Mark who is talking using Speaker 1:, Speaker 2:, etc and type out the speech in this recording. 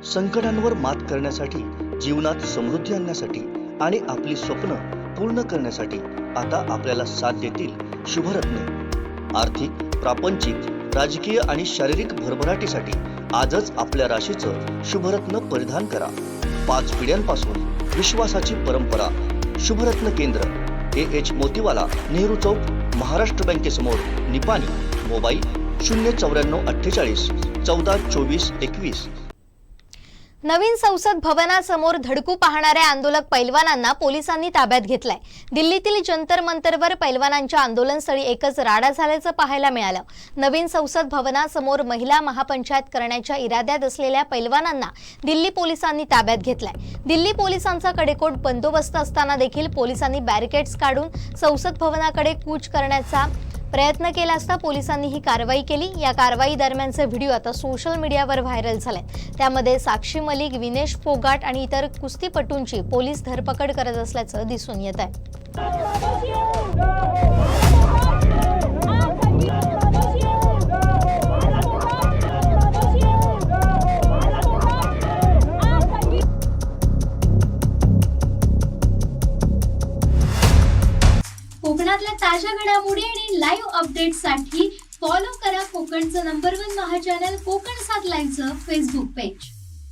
Speaker 1: संकटांवर मात करण्यासाठी, जीवनात समृद्धी आणण्यासाठी आणि आपली स्वप्न पूर्ण करण्यासाठी आता आपल्याला साथ देतील शुभरत्न। आर्थिक, प्रापंचिक, राजकीय आणि शारीरिक भरभराटीसाठी आजच आपल्या राशीचं शुभरत्न परिधान करा। 5 पिढ्यांपासून विश्वासाची परंपरा। शुभरत्न केंद्र, AH मोतीवाला, नेहरू चौक, महाराष्ट्र बँकेसमोर, निपाणी। मोबाईल 09448 14 24 21।
Speaker 2: नवीन संसद भवनासमोर धडकू पाहणाऱ्या आंदोलक पैलवानांना पोलिसांनी ताब्यात घेतलाय। दिल्लीतील जंतर मंतरवर पैलवानांच्या आंदोलनस्थळी एकच राडा झाल्याचं पाहायला मिळालं। नवीन संसद भवनासमोर महिला महापंचायत करण्याच्या इराद्यात असलेल्या पैलवानांना दिल्ली पोलिसांनी ताब्यात घेतलाय। दिल्ली पोलिसांचा कडेकोट बंदोबस्त असताना देखील पोलिसांनी बॅरिकेड्स काढून संसद भवनाकडे कूच करण्याचा प्रयत्न केला असता पोलिसांनी ही कारवाई केली। या कारवाई दरम्यानचे व्हिडिओ आता सोशल मीडियावर व्हायरल झाले। त्यामध्ये साक्षी मलिक, विनेश फोगाट आणि इतर कुस्तीपटूंची पोलीस धरपकड करत असल्याचं दिसून येत आहे।
Speaker 3: कोकणातल्या ताज्या घडामोडी आणि लाईव्ह अपडेट्ससाठी फॉलो करा कोकणचं नंबर 1 महा चॅनल कोकण 7 लाईव्हचं फेसबुक पेज।